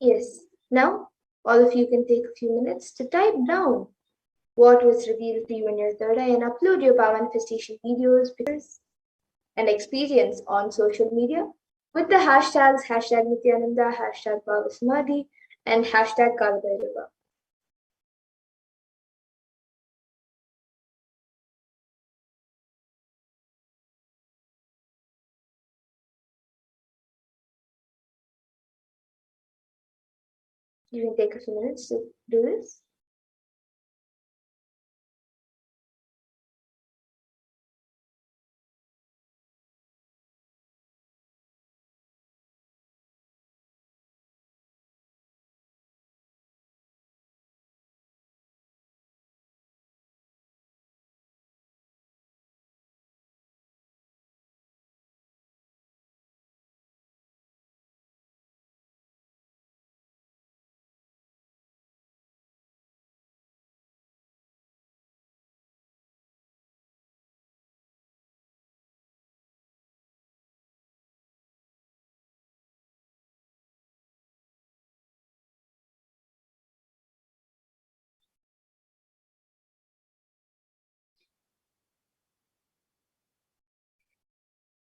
Yes. Now, all of you can take a few minutes to type down what was revealed to you in your third eye and upload your power manifestation videos, pictures, and experience on social media with the hashtags #Nithyananda, #Bhava Samadhi, and #Kalabhairava. You can take a few minutes to do this.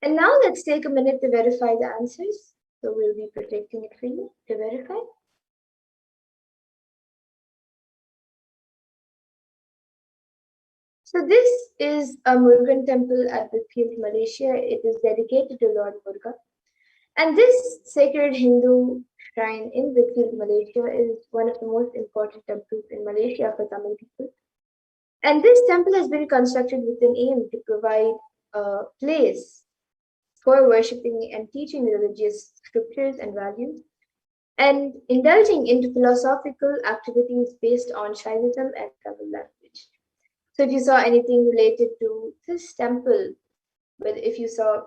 And now let's take a minute to verify the answers. So we'll be projecting it for you to verify. So this is a Murugan temple at Whitfield, Malaysia. It is dedicated to Lord Murugan. And this sacred Hindu shrine in Whitfield, Malaysia is one of the most important temples in Malaysia for Tamil people. And this temple has been constructed with an aim to provide a place for worshipping and teaching religious scriptures and values, and indulging into philosophical activities based on Shaivism and Tamil language. So if you saw anything related to this temple, but if you saw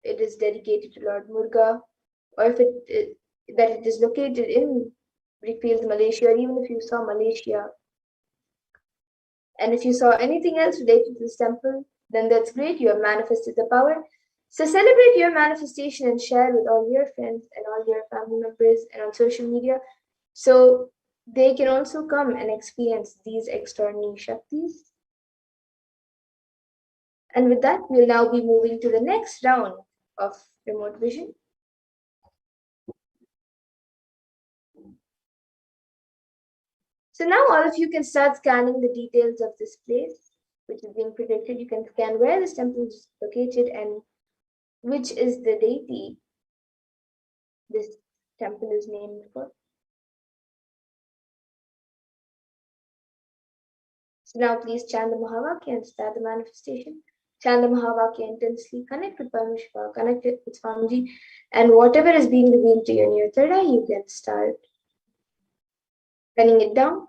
it is dedicated to Lord Muruga, or if that it is located in Brickfield, Malaysia, or even if you saw Malaysia, and if you saw anything else related to this temple, then that's great. You have manifested the power. So celebrate your manifestation and share with all your friends and all your family members and on social media, so they can also come and experience these extraordinary Shaktis. And with that, we'll now be moving to the next round of remote vision. So now all of you can start scanning the details of this place, which is being predicted. You can scan where this temple is located and which is the deity this temple is named for. So now please chant the Mahavakya and start the manifestation. Chant the Mahavakya intensely, connect with Paramashivoham, connect it with Swamiji, and whatever is being revealed to you in your third eye, you can start penning it down.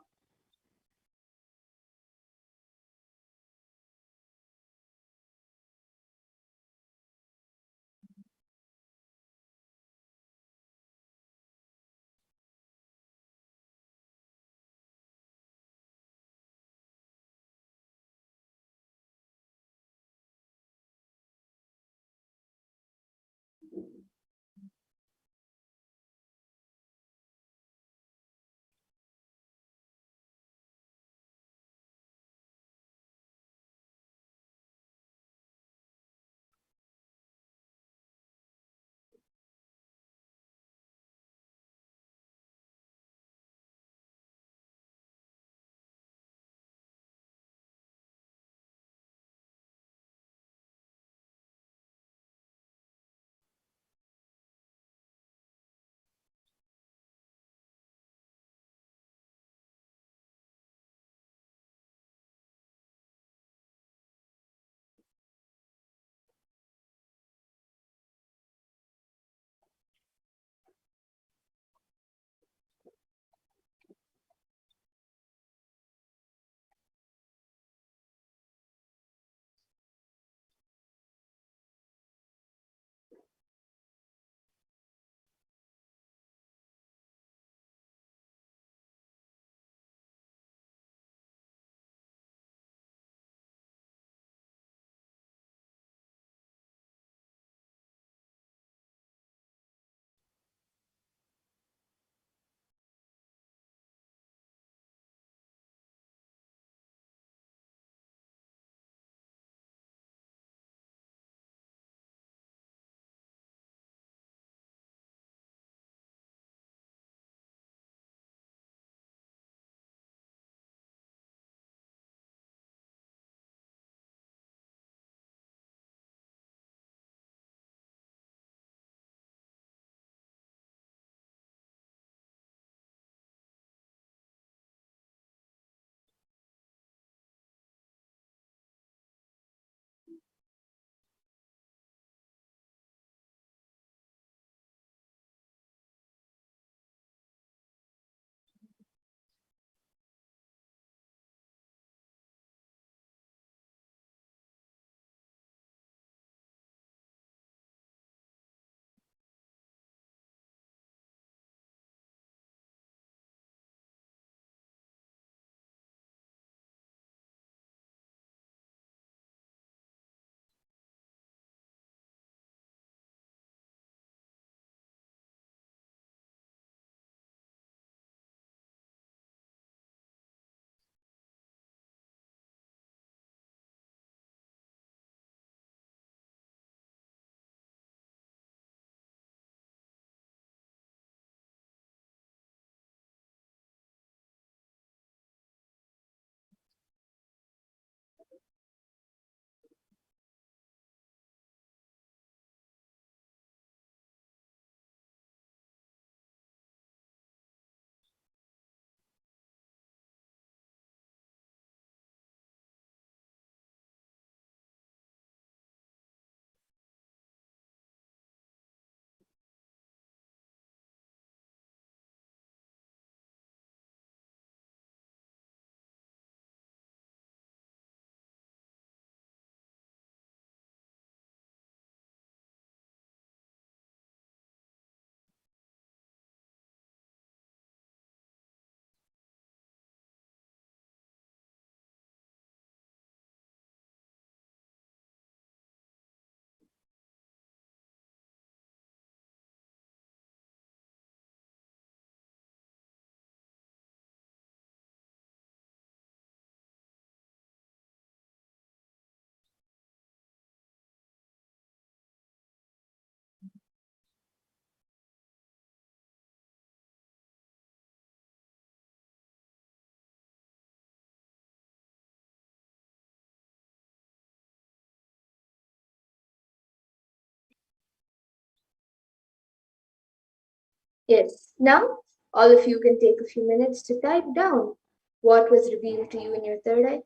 Yes, now all of you can take a few minutes to type down what was revealed to you in your third eye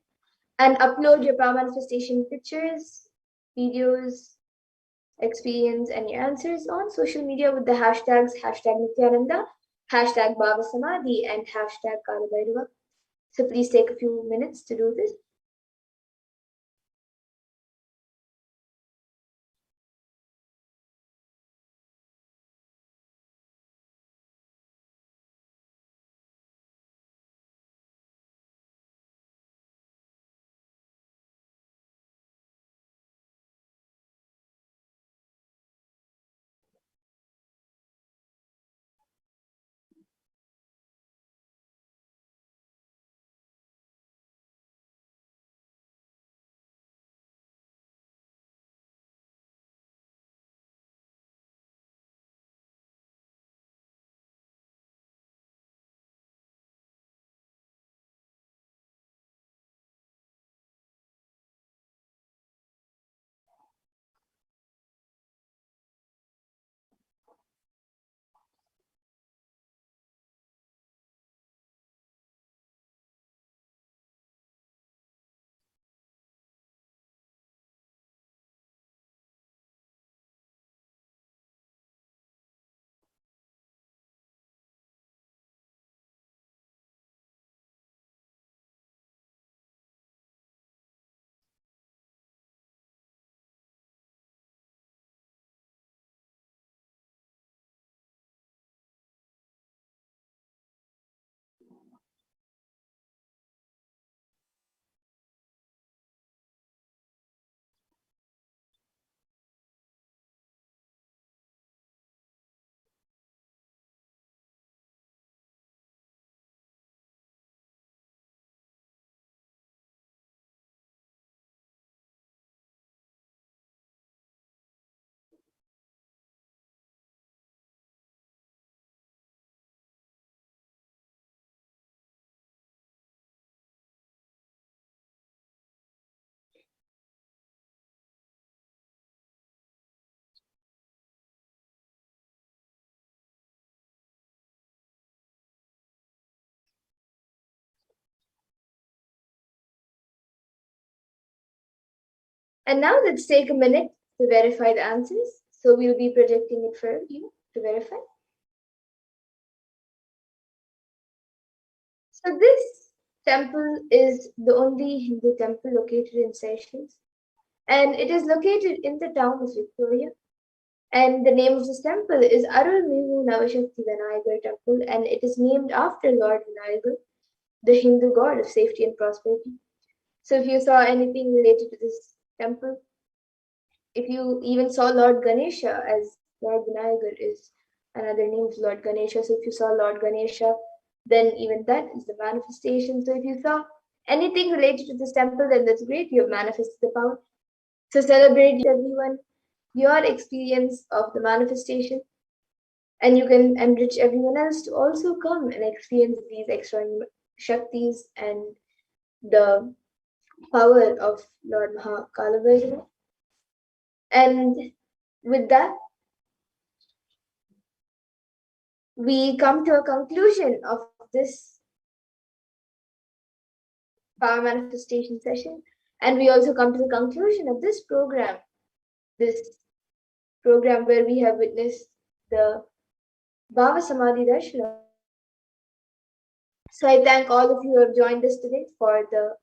and upload your power manifestation pictures, videos, experience, and your answers on social media with the hashtags #Nithyananda, #Bhava Samadhi, and #Kalabhairava. So please take a few minutes to do this. And now let's take a minute to verify the answers. So we'll be projecting it for you to verify. So this temple is the only Hindu temple located in Seychelles, and it is located in the town of Victoria. And the name of this temple is Arulmigu Navashakti Vinayagar Temple, and it is named after Lord Vinayagar, the Hindu god of safety and prosperity. So if you saw anything related to this temple, if you even saw Lord Ganesha, as Lord Vinayagar is another name of Lord Ganesha, so if you saw Lord Ganesha, then even that is the manifestation. So if you saw anything related to this temple, then that's great, you have manifested the power. So celebrate everyone, your experience of the manifestation, and you can enrich everyone else to also come and experience these extra Shaktis and the power of Lord Maha Kalabhairava. And with that, we come to a conclusion of this power manifestation session, and we also come to the conclusion of this program where we have witnessed the Bhava Samadhi Darshan. So I thank all of you who have joined us today for the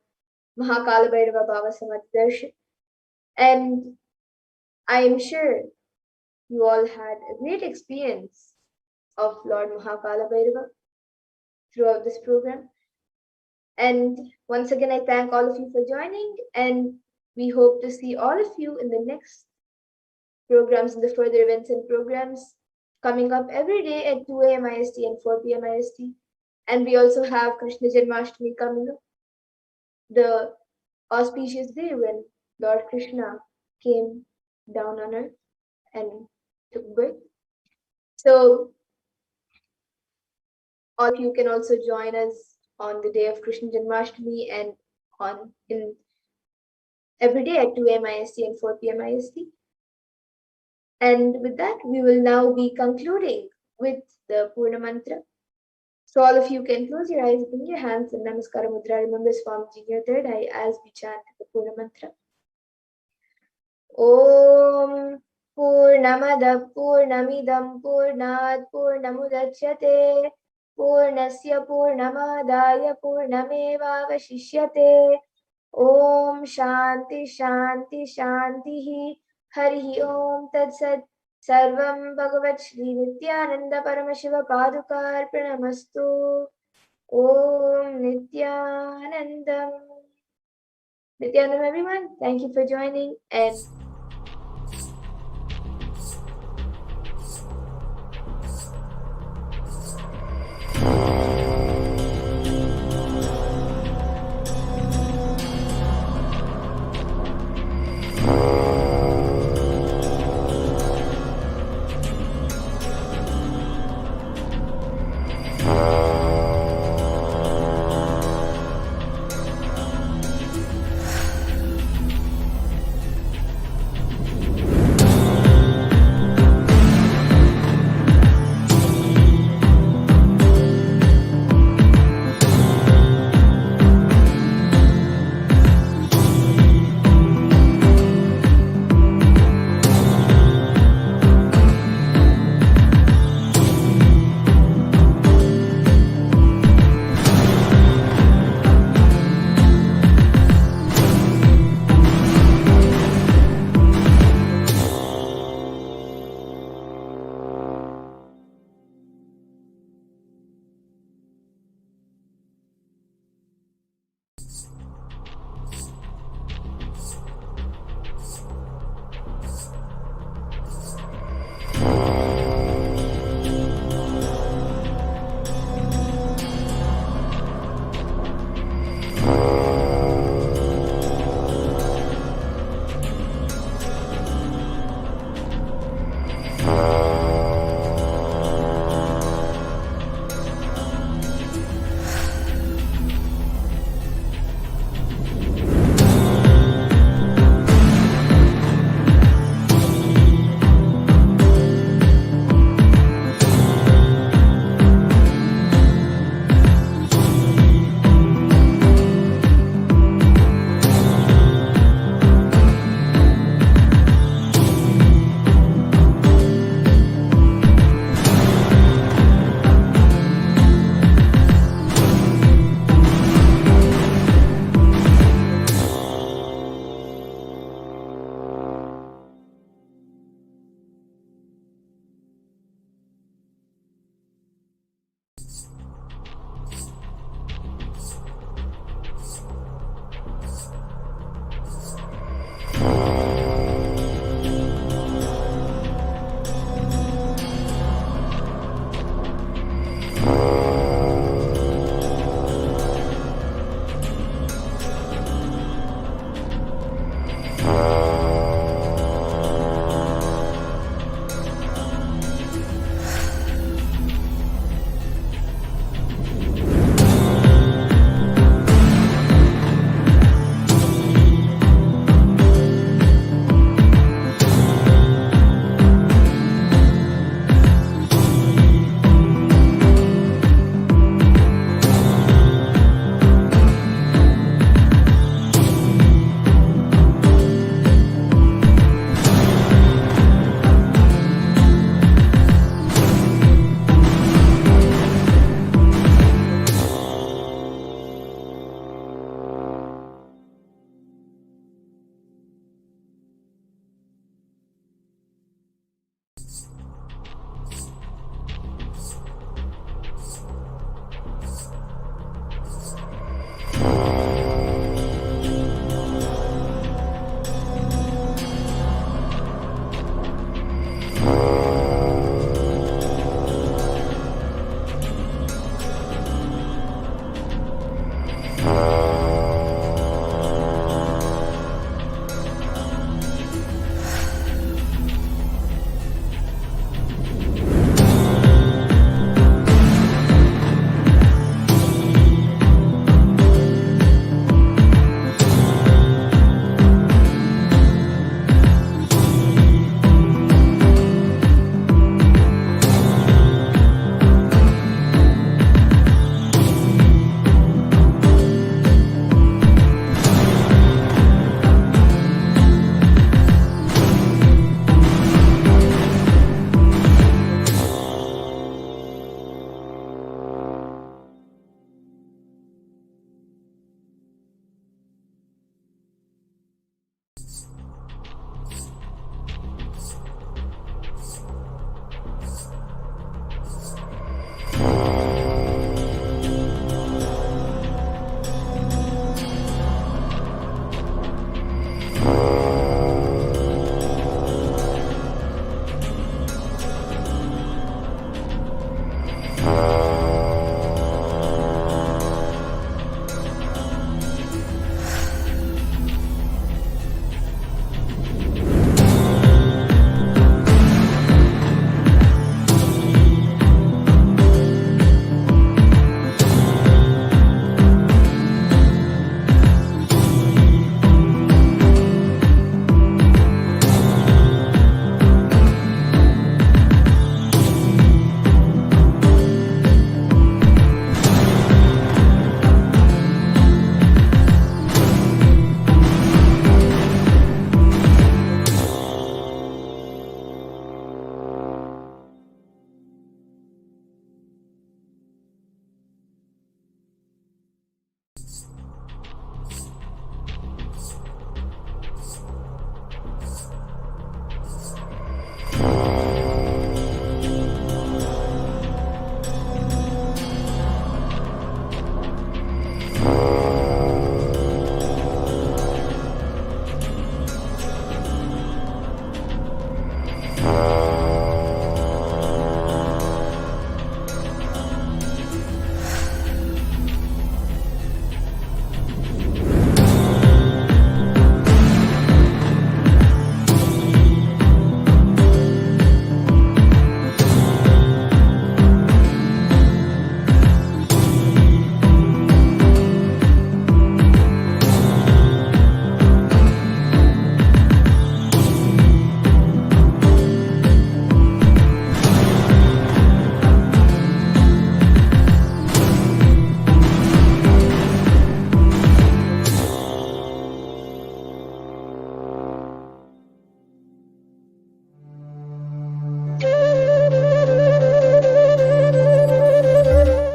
Maha Kalabhairava Bhava Samadhi Darshan. And I am sure you all had a great experience of Lord Maha Kalabhairava throughout this program. And once again, I thank all of you for joining, and we hope to see all of you in the next programs, in the further events and programs coming up every day at 2 a.m. IST and 4 p.m. IST. And we also have Krishna Janmashtami coming up, the auspicious day when Lord Krishna came down on earth and took birth. So all of you can also join us on the day of Krishna Janmashtami and on in every day at 2 a.m. IST and 4 p.m. IST. And with that, we will now be concluding with the Purna Mantra. So all of you can close your eyes, bring your hands in Namaskara Mudra. Remember Swamiji your third eye as we chant the Purna Mantra. Om Purnamada Purnamidam Purnat Purnamudachyate Purnasya Purnamadaya Purnamevavashishyate. Om Shanti Shanti Shanti Hari Om Tat Sat. Sarvam Bhagavat Shri Nithyananda Paramashiva Padukar Pranamastu. Om Nithyanandam. Nithyanandam, everyone. Thank you for joining and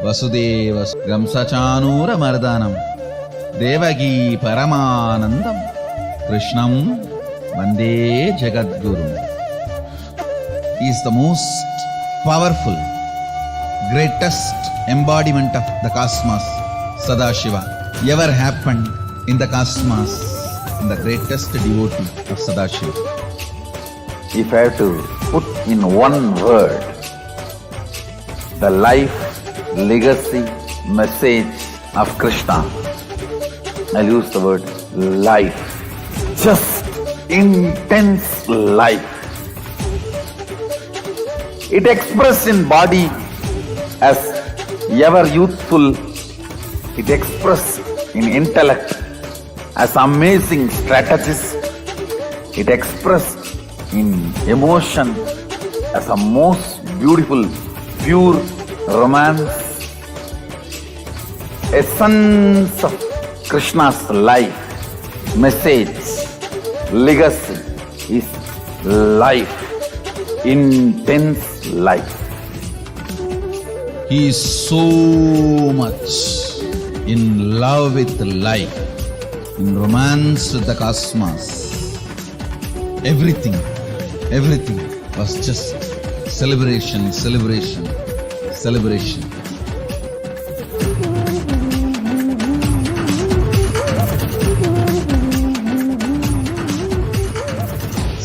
Vasudeva గంసచానూర మర్దనం దేవకీ పరమానందం కృష్ణం వందే జగద్గురు. Is the most powerful, greatest embodiment of the cosmos, Sadashiva, ever happened in the cosmos, in the greatest devotee of Sadashiva. If I have to put in one word the life, legacy, message of Krishna, I'll use the word life. Just intense life. It expressed in body as ever youthful. It expressed in intellect as amazing strategist. It expressed in emotion as a most beautiful, pure romance. Essence of Krishna's life, message, legacy is life, intense life. He is so much in love with life, in romance with the cosmos. Everything was just celebration.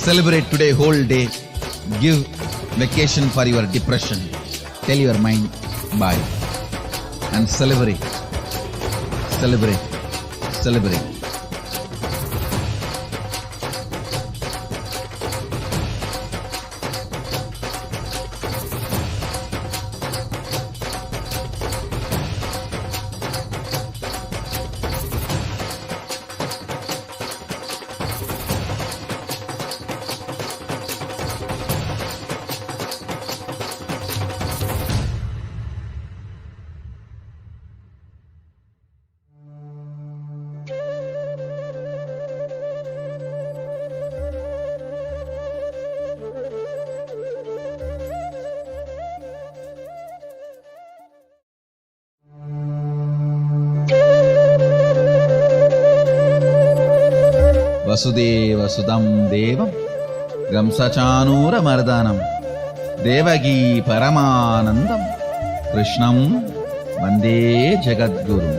Celebrate today whole day. Give vacation for your depression. Tell your mind bye and celebrate. Vasudeva సుతం దేవం గంసచానూర మర్దనం దేవకీ పరమానందం కృష్ణం వందే జగద్గురు.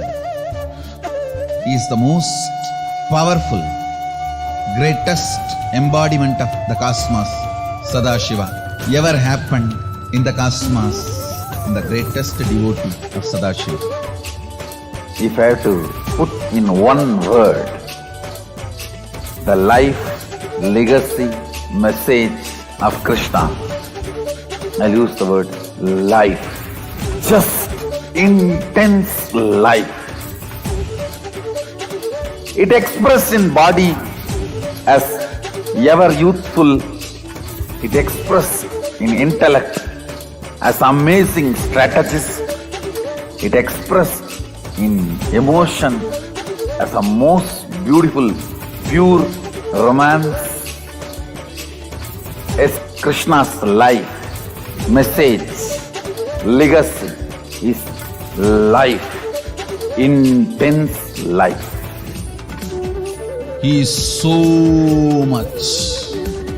Is the most powerful, greatest embodiment of the cosmos, Sadashiva, ever happened in the cosmos, in the greatest devotee of Sadashiva. If I have to put in one word the life, legacy, message of Krishna, I'll use the word life. Just intense life. It expressed in body as ever youthful. It expressed in intellect as amazing strategist. It expressed in emotion as a most beautiful, pure romance. As Krishna's life, message, legacy is life, intense life. He is so much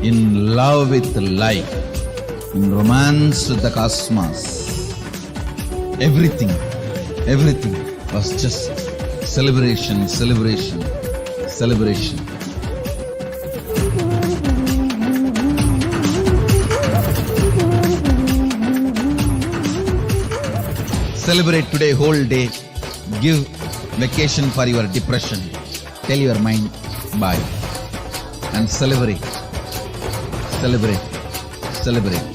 in love with life, in romance with the cosmos. Everything was just celebration. Celebrate today whole day. Give vacation for your depression. Tell your mind bye. And celebrate. Celebrate. Celebrate.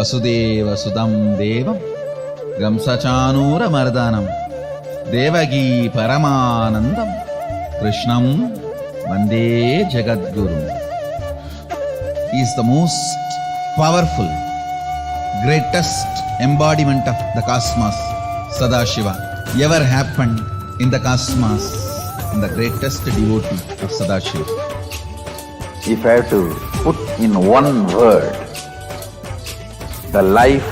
Vasudeva Sudam Devam Gamsachanura Mardanam Devagi Paramanandam Krishnam Vande Jagadguru. He is the most powerful, greatest embodiment of the cosmos, Sadashiva, ever happened in the cosmos, and the greatest devotee of Sadashiva. If I have to put in one word, the life,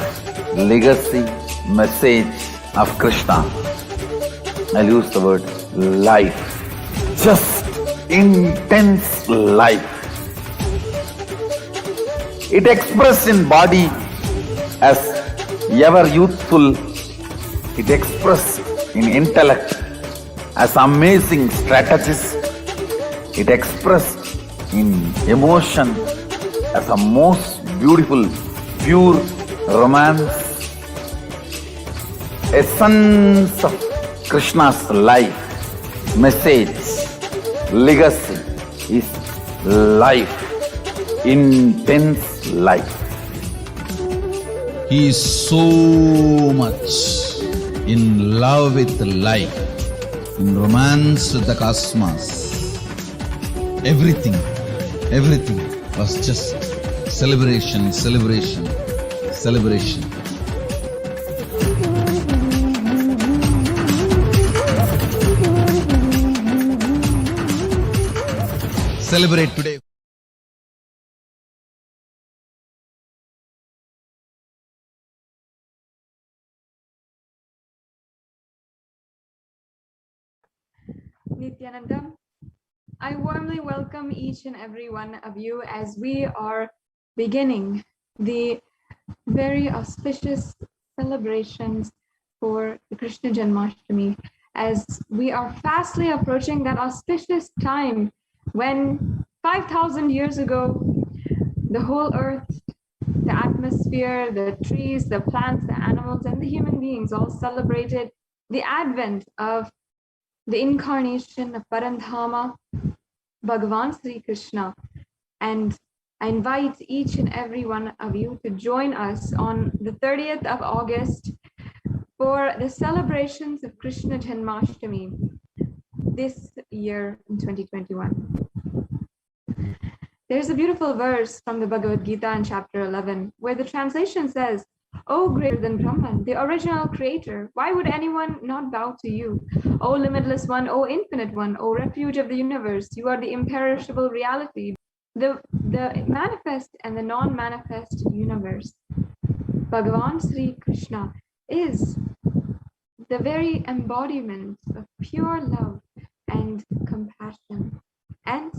legacy, message of Krishna, I'll use the word life. Just intense life. It expressed in body as ever youthful. It expressed in intellect as amazing strategist. It expressed in emotion as a most beautiful, pure romance. Essence of Krishna's life, message, legacy is life, intense life. He is so much in love with life, in romance with the cosmos. Everything was just celebration, celebration, celebration. Celebrate today. Nithyananda, I warmly welcome each and every one of you as we are beginning the very auspicious celebrations for the Krishna Janmashtami, as we are fastly approaching that auspicious time when 5,000 years ago, the whole earth, the atmosphere, the trees, the plants, the animals, and the human beings all celebrated the advent of the incarnation of Parandhama, Bhagavan Sri Krishna. And I invite each and every one of you to join us on the 30th of August for the celebrations of Krishna Janmashtami this year in 2021. There's a beautiful verse from the Bhagavad Gita in chapter 11, where the translation says, "O greater than Brahman, the original creator, why would anyone not bow to you? O limitless one, O infinite one, O refuge of the universe, you are the imperishable reality, the manifest and the non-manifest universe." Bhagavan Sri Krishna is the very embodiment of pure love and compassion. And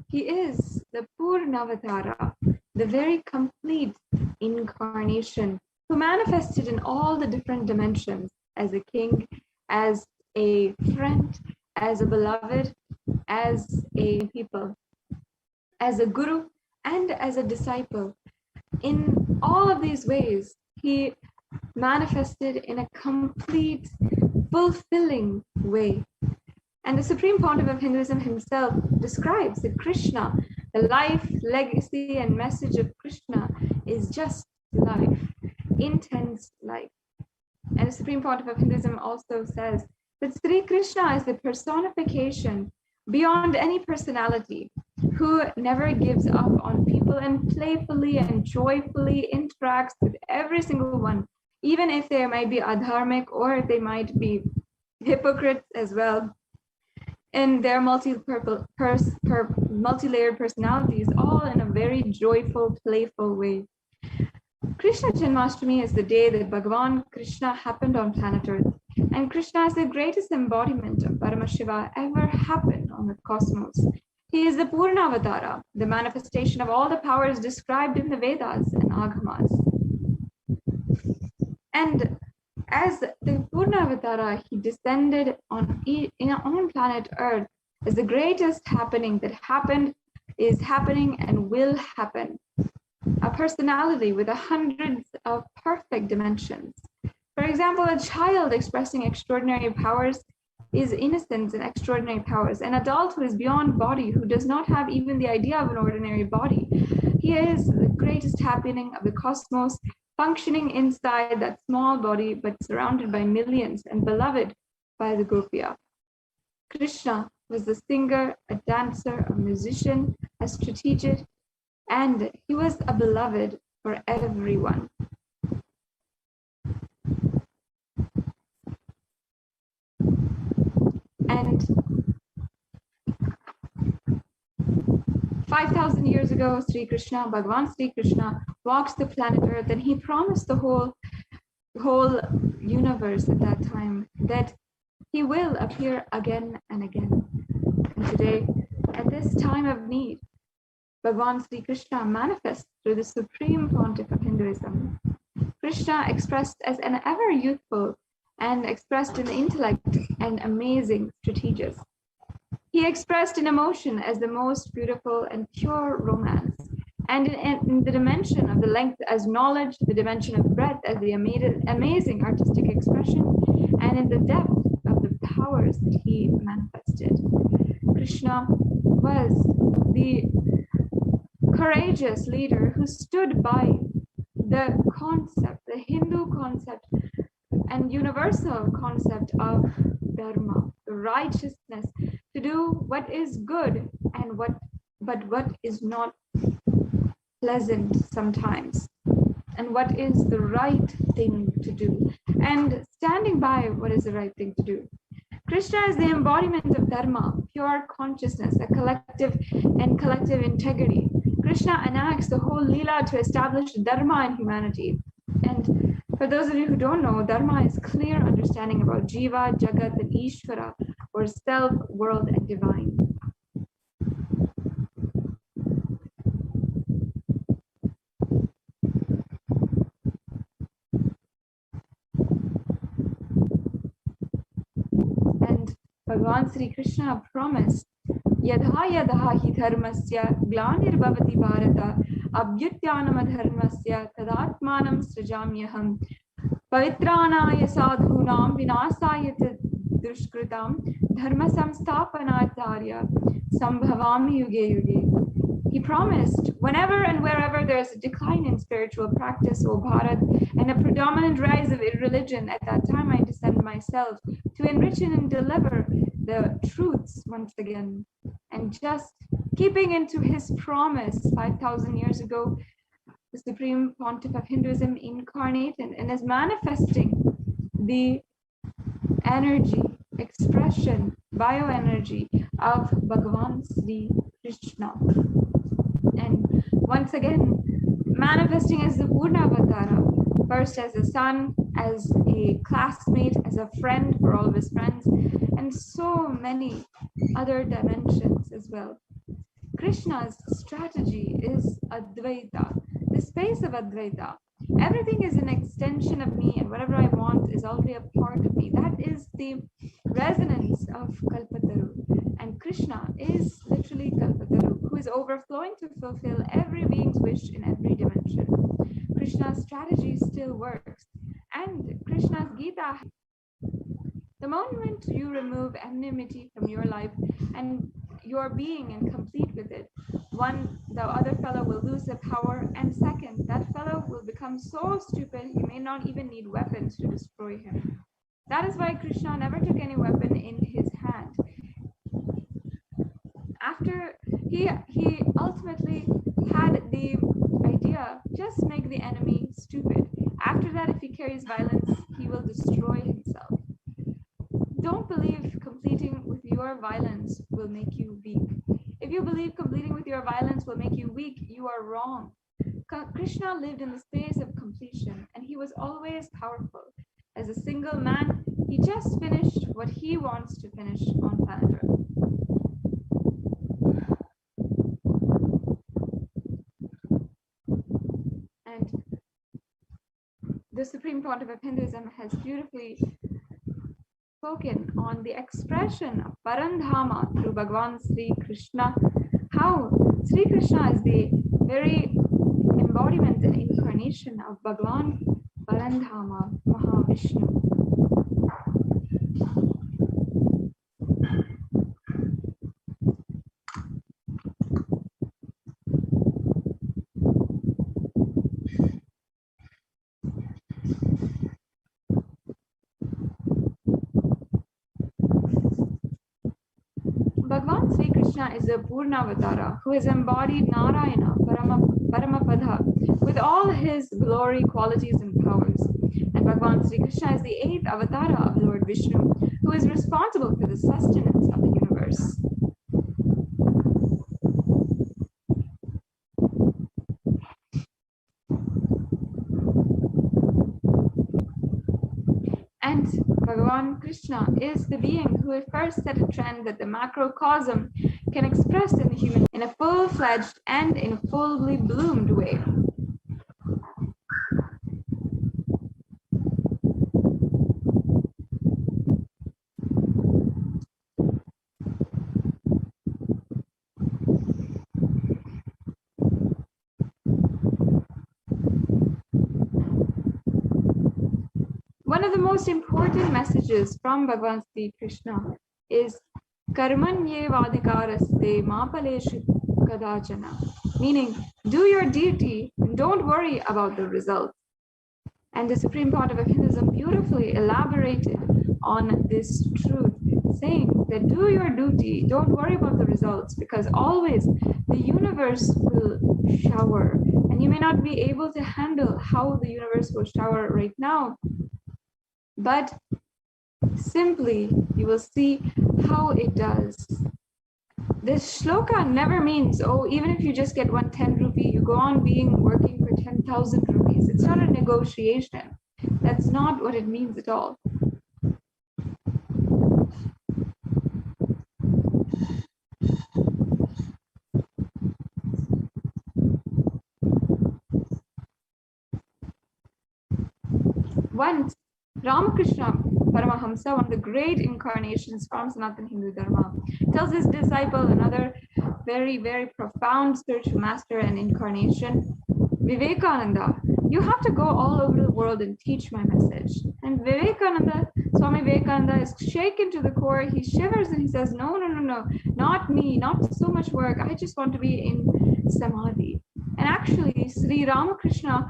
he is the Purnavatara, the very complete incarnation, who manifested in all the different dimensions as a king, as a friend, as a beloved, as a people, as a guru, and as a disciple. In all of these ways, he manifested in a complete, fulfilling way. And the Supreme Pontiff of Hinduism himself describes that Krishna, the life, legacy, and message of Krishna is just life, intense life. And the Supreme Pontiff of Hinduism also says that Sri Krishna is the personification beyond any personality, who never gives up on people and playfully and joyfully interacts with every single one, even if they might be adharmic or they might be hypocrites as well in their multi-layered personalities, all in a very joyful, playful way. Krishna Janmashtami is the day that Bhagavan Krishna happened on planet Earth. And Krishna is the greatest embodiment of Paramashiva ever happened on the cosmos. He is the Purnavatara, the manifestation of all the powers described in the Vedas and Agamas. And as the Purnavatara, he descended on planet Earth as the greatest happening that happened, is happening, and will happen. A personality with hundreds of perfect dimensions. For example, a child expressing extraordinary powers is innocence and extraordinary powers. An adult who is beyond body, who does not have even the idea of an ordinary body. He is the greatest happening of the cosmos, functioning inside that small body, but surrounded by millions and beloved by the Gopiya. Krishna was a singer, a dancer, a musician, a strategist, and he was a beloved for everyone. And 5,000 years ago, Sri Krishna, Bhagavan Sri Krishna, walks the planet Earth, and he promised the whole universe at that time that he will appear again and again. And today, at this time of need, Bhagavan Sri Krishna manifests through the supreme pontiff of Hinduism. Krishna expressed as an ever youthful and expressed in intellect and amazing strategist. He expressed in emotion as the most beautiful and pure romance, and in the dimension of the length as knowledge, the dimension of breadth as the amazing artistic expression, and in the depth of the powers that he manifested. Krishna was the courageous leader who stood by the concept, the Hindu concept and universal concept of dharma, the righteousness, to do what is good and what is not pleasant sometimes, and what is the right thing to do, and standing by what is the right thing to do. Krishna is the embodiment of dharma, pure consciousness, a collective integrity. Krishna enacts the whole Leela to establish dharma in humanity. And for those of you who don't know, dharma is clear understanding about Jiva, Jagat, and Ishvara, or self, world, and divine. And Bhagavan Sri Krishna promised, Yadha yadha hi dharmasya glanir bharata abhyutyanam dharmasya tadatmanam srijamyaham pavitranaya sadhunam vinasaya dushkritam dharma samsthapanacharya sambhavami yuge yuge. He promised, whenever and wherever there is a decline in spiritual practice, O Bharat, and a predominant rise of religion, at that time I descend myself to enrich and deliver the truths once again. And just keeping into his promise 5,000 years ago, the Supreme Pontiff of Hinduism incarnated and is manifesting the energy, expression, bioenergy of Bhagavan Sri Krishna. And once again, manifesting as the Purnavatara, first as a son, as a classmate, as a friend for all of his friends, and so many other dimensions as well. Krishna's strategy is Advaita, the space of Advaita. Everything is an extension of me, and whatever I want is already a part of me. That is the resonance of Kalpataru. And Krishna is literally Kalpataru, who is overflowing to fulfill every being's wish in every dimension. Krishna's strategy still works. And Krishna's Gita, the moment you remove enmity from your life and your being and complete with it, one, the other fellow will lose the power, and second, that fellow will become so stupid you may not even need weapons to destroy him. That is why Krishna never took any weapon in his hand. After he ultimately had the idea, just make the enemy stupid. After that, if he carries violence destroy himself. Don't believe completing with your violence will make you weak. If you believe completing with your violence will make you weak, you are wrong. Krishna lived in the space of completion, and he was always powerful. As a single man, he just finished what he wants to finish on planet Earth. And the Supreme Pontiff of Hinduism has beautifully spoken on the expression of Parandhama through Bhagavan Sri Krishna, how Sri Krishna is the very embodiment and incarnation of Bhagavan Parandhama, Maha Vishnu. Bhagavan Sri Krishna is a Purnavatara who has embodied Narayana, Paramapada, with all his glory, qualities, and powers. And Bhagavan Sri Krishna is the 8th avatara of Lord Vishnu, who is responsible for the sustenance of the universe. And Bhagavan Krishna is the being who first set a trend that the macrocosm can express in the human in a full-fledged and in a fully bloomed way. One of the most important messages from Bhagavan Sri Krishna is Karmanye Vadikaraste Mapaleshu Kadachana, meaning do your duty and don't worry about the results. And the Supreme Pontiff of Hinduism beautifully elaborated on this truth, saying that do your duty, don't worry about the results, because always the universe will shower, and you may not be able to handle how the universe will shower right now, but simply you will see how it does. This shloka never means, oh, even if you just get 110 rupee, you go on working for 10,000 rupees. It's not a negotiation. That's not what it means at all. Once, Ramakrishna Paramahamsa, one of the great incarnations from Sanatana Hindu Dharma, tells his disciple, another very, very profound spiritual master and incarnation, Vivekananda, you have to go all over the world and teach my message. And Swami Vivekananda is shaken to the core. He shivers and he says, no, not me, not so much work. I just want to be in Samadhi. And actually, Sri Ramakrishna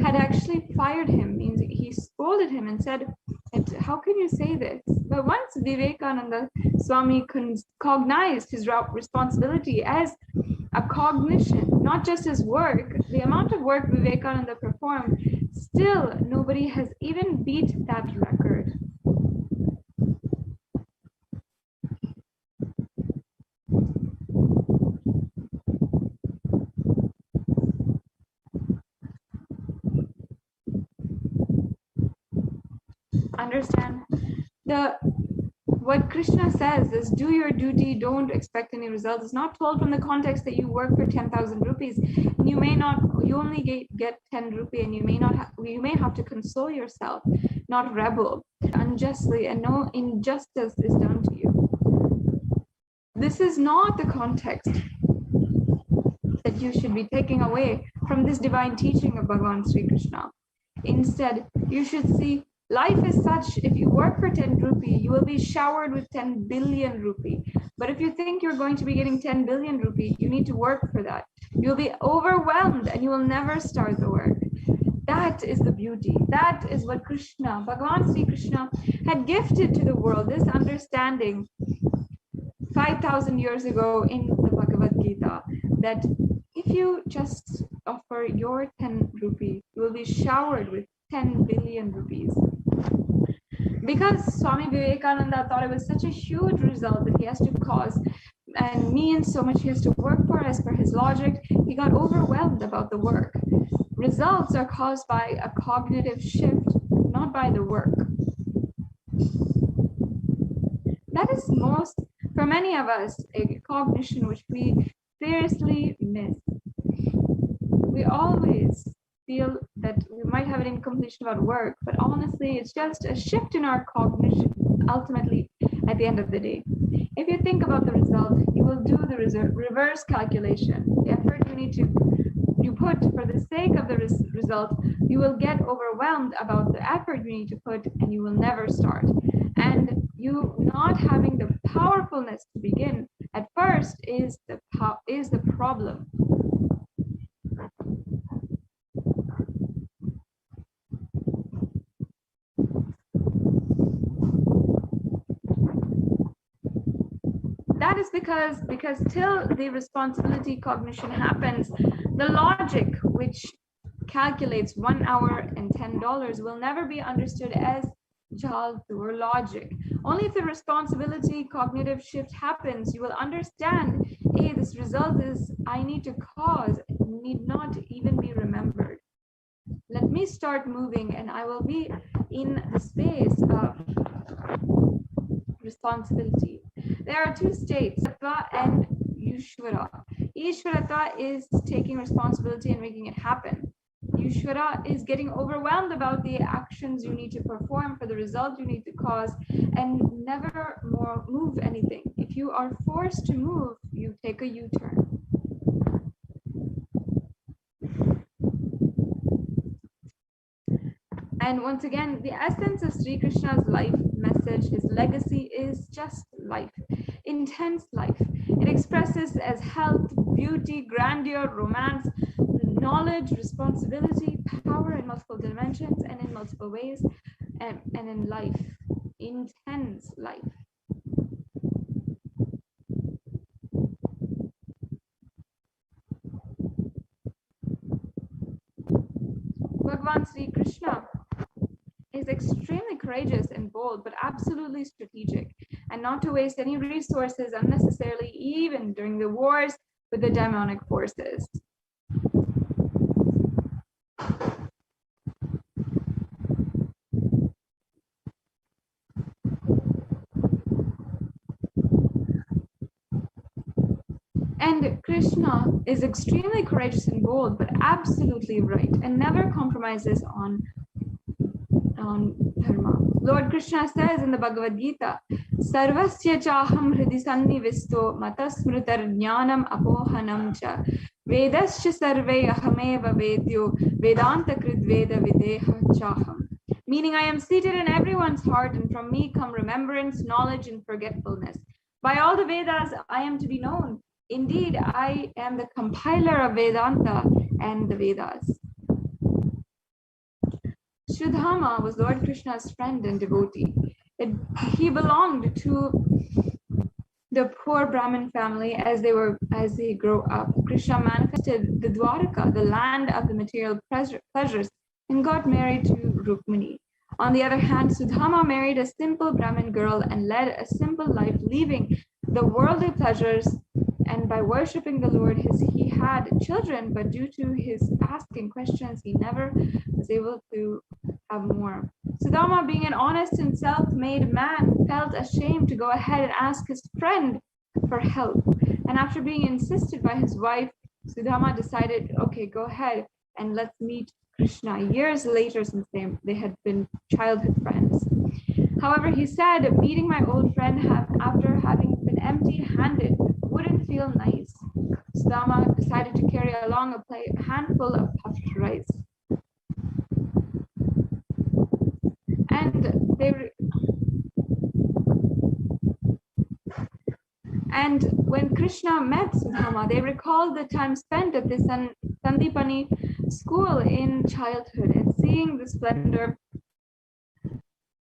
had actually fired him, means he scolded him and said, how can you say this? But once Vivekananda Swami cognized his responsibility as a cognition, not just his work, the amount of work Vivekananda performed, still nobody has even beat that record. Understand? What Krishna says is do your duty, don't expect any results. It's not told from the context that you work for 10,000 rupees. And you only get 10 rupee, and you may have to console yourself, not rebel unjustly, and no injustice is done to you. This is not the context that you should be taking away from this divine teaching of Bhagavan Sri Krishna. Instead, you should see life is such, if you work for 10 rupee, you will be showered with 10 billion rupee. But if you think you're going to be getting 10 billion rupee, you need to work for that. You'll be overwhelmed and you will never start the work. That is the beauty. That is what Bhagavan Sri Krishna had gifted to the world, this understanding 5,000 years ago in the Bhagavad Gita, that if you just offer your 10 rupee, you will be showered with 10 billion rupees. Because Swami Vivekananda thought it was such a huge result that he has to cause and means so much he has to work for as per his logic, he got overwhelmed about the work. Results are caused by a cognitive shift, not by the work. That is most, for many of us, a cognition which we seriously miss. We always feel that we might have an incompletion about work, but honestly, it's just a shift in our cognition, ultimately, at the end of the day. If you think about the result, you will do the reverse calculation. The effort you put for the sake of the result, you will get overwhelmed about the effort you need to put, and you will never start. And you not having the powerfulness to begin at first is the problem. That is because till the responsibility cognition happens, the logic which calculates 1 hour and $10 will never be understood as jaltu or logic. Only if the responsibility cognitive shift happens, you will understand, hey, this result is I need to cause, need not even be remembered. Let me start moving and I will be in the space of responsibility. There are two states, Sattva and Yushvara. Ishvarata is taking responsibility and making it happen. Yushvara is getting overwhelmed about the actions you need to perform for the result you need to cause and never more move anything. If you are forced to move, you take a U-turn. And once again, the essence of Sri Krishna's life message, his legacy is just life, intense life. It expresses as health, beauty, grandeur, romance, knowledge, responsibility, power in multiple dimensions and in multiple ways, and in life, intense life. Bhagavan Sri Krishna is extremely courageous and bold, but absolutely strategic, and not to waste any resources unnecessarily, even during the wars with the demonic forces. And Krishna is extremely courageous and bold, but absolutely right, and never compromises on dharma. Lord Krishna says in the Bhagavad Gita, Sarvasya chaham hridi sannivisto matasmritar jnanam apohanam cha vedascha sarve ahameva vedyo vedanta kridveda videha chaham. Meaning, I am seated in everyone's heart, and from me come remembrance, knowledge, and forgetfulness. By all the Vedas, I am to be known. Indeed, I am the compiler of Vedanta and the Vedas. Sridhama was Lord Krishna's friend and devotee. He belonged to the poor Brahmin family as they grew up. Krishna manifested the Dwaraka, the land of the material pleasures, and got married to Rukmini. On the other hand, Sudhama married a simple Brahmin girl and led a simple life, leaving the worldly pleasures, and by worshipping the Lord, he had children, but due to his asking questions, he never was able to have more. Sudama, being an honest and self-made man, felt ashamed to go ahead and ask his friend for help. And after being insisted by his wife, Sudama decided, okay, go ahead and let's meet Krishna years later, since they had been childhood friends. However, he said, meeting my old friend after having been empty-handed wouldn't feel nice. Sudama decided to carry along a handful of puffed rice. And when Krishna met Sudama, they recalled the time spent at the Sandipani school in childhood, and seeing the splendor,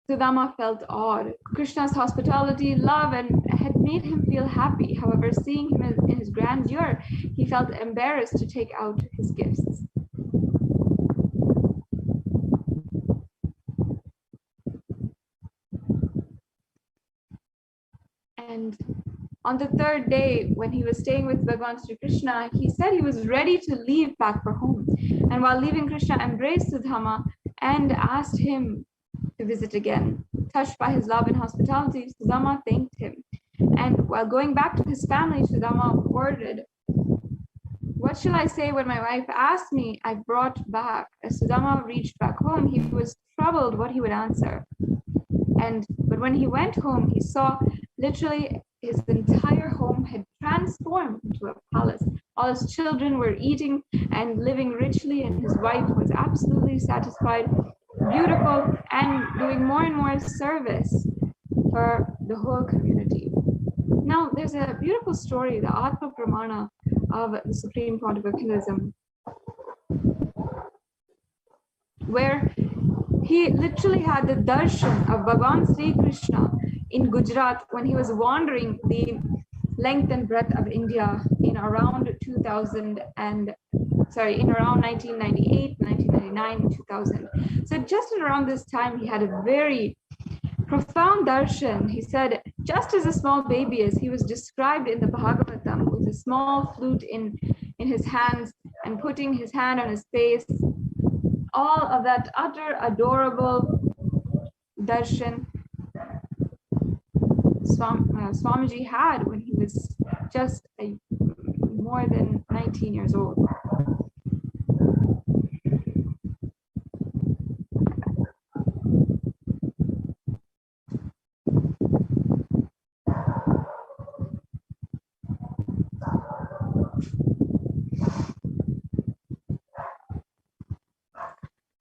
Sudama felt awed. Krishna's hospitality, love, and had made him feel happy. However, seeing him in his grandeur, he felt embarrassed to take out his gifts. And on the third day, when he was staying with Bhagavan Sri Krishna, he said he was ready to leave back for home. And while leaving, Krishna embraced Sudama and asked him to visit again. Touched by his love and hospitality, Sudama thanked him. And while going back to his family, Sudama worded, "What shall I say when my wife asked me? I brought back." As Sudama reached back home, he was troubled what he would answer. But when he went home, he saw literally his entire home had transformed into a palace. All his children were eating and living richly, and his wife was absolutely satisfied, beautiful, and doing more and more service for the whole community. Now, there's a beautiful story, the Atma Pramana of the Supreme Pontificalism, where he literally had the darshan of Bhagavan Sri Krishna in Gujarat when he was wandering the length and breadth of India in around 1998, 1999, 2000. So just around this time, he had a very profound darshan. He said, just as a small baby, as he was described in the Bhagavatam, with a small flute in his hands and putting his hand on his face, all of that utter adorable darshan Swamiji had when he was just more than 19 years old.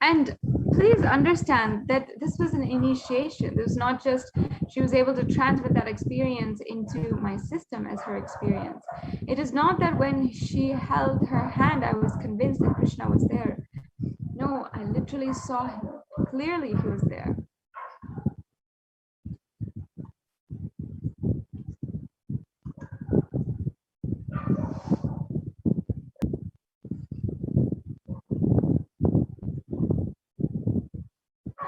And please understand that this was an initiation. This was not just she was able to transmit that experience into my system as her experience. It is not that when she held her hand, I was convinced that Krishna was there. No, I literally saw him. Clearly, he was there.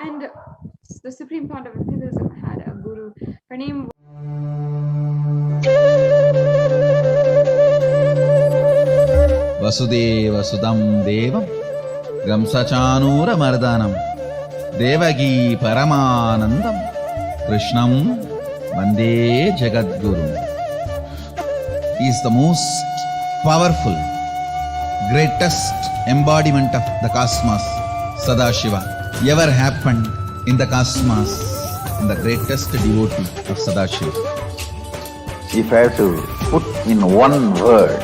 And the Supreme Pontificalism had a guru. Her name was Vasudeva Sudam Devam Gamsachanura Mardanam Devagi Paramanandam Krishnam Vande Jagadguru. He is the most powerful, greatest embodiment of the cosmos, Sadashiva, ever happened in the cosmos, and the greatest devotee of Sadashiva. If I have to put in one word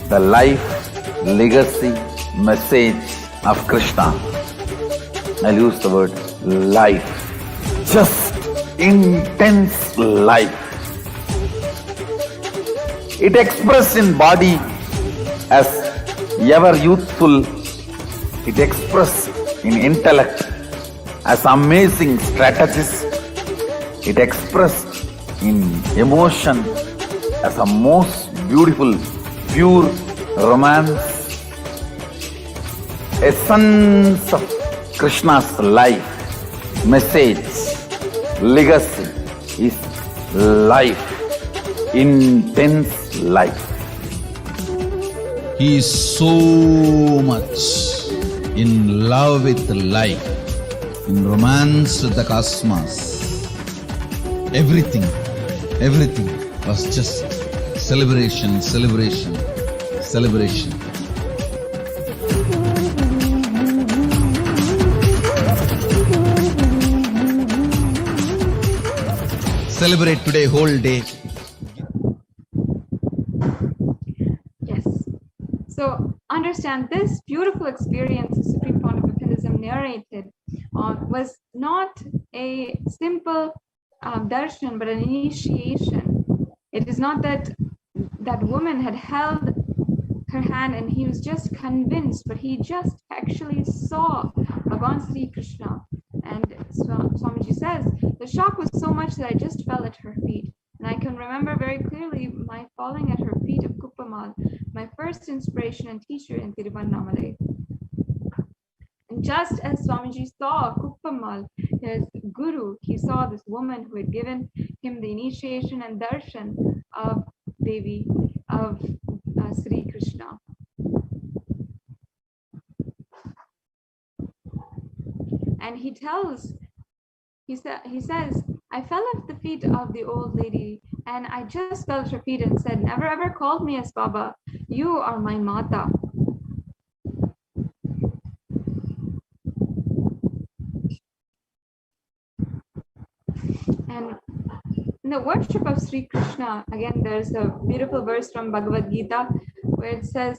the life, legacy, message of Krishna, I'll use the word life. Just intense life. It expressed in body as ever youthful. It expressed in intellect as amazing strategist. It expressed in emotion as a most beautiful, pure romance. Essence of Krishna's life, message, legacy is life, intense life. He is so much in love with life, in romance with the cosmos. Everything was just celebration, celebration, celebration. Celebrate today, whole day. Yes. So understand this beautiful experience the Supreme Pontificalism narrated was not a simple darshan, but an initiation. It is not that that woman had held her hand and he was just convinced, but he just actually saw Bhagavan Sri Krishna. And Swamiji says, the shock was so much that I just fell at her feet. And I can remember very clearly my falling at her feet of Kuppamal, my first inspiration and teacher in Tiruvannamalai. And just as Swamiji saw Kuppamal, his guru, he saw this woman who had given him the initiation and darshan of Devi, of Sri Krishna. And he says, I fell at the feet of the old lady, and I just felt her feet and said, never ever called me as Baba. You are my Mata. And in the worship of Sri Krishna, again, there's a beautiful verse from Bhagavad Gita where it says,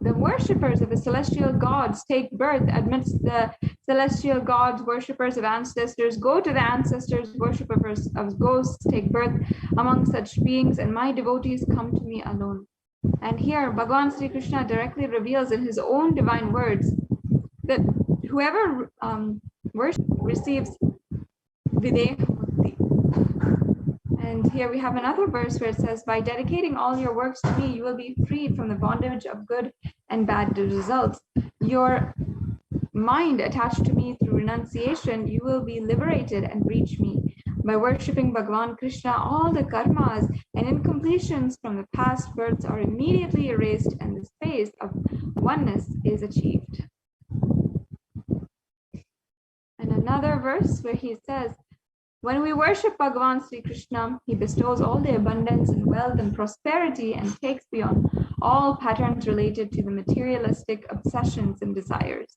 the worshippers of the celestial gods take birth amidst the celestial gods, worshippers of ancestors go to the ancestors, worshippers of ghosts take birth among such beings, and my devotees come to me alone. And here, Bhagavan Sri Krishna directly reveals in his own divine words that whoever worships receives Videha Mukti. And here we have another verse where it says, by dedicating all your works to me, you will be freed from the bondage of good and bad results. Your mind attached to me through renunciation, you will be liberated and reach me. By worshipping Bhagavan Krishna, all the karmas and incompletions from the past births are immediately erased and the space of oneness is achieved. And another verse where he says, when we worship Bhagavan Sri Krishna, he bestows all the abundance and wealth and prosperity and takes beyond all patterns related to the materialistic obsessions and desires.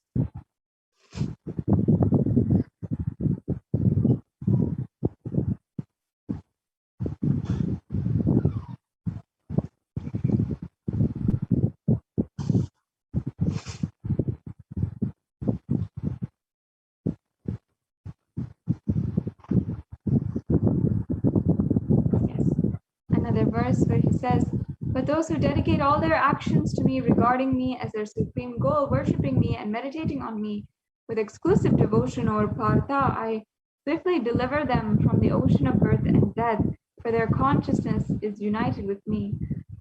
Verse where he says, but those who dedicate all their actions to me, regarding me as their supreme goal, worshipping me and meditating on me with exclusive devotion or partha, I swiftly deliver them from the ocean of birth and death, for their consciousness is united with me.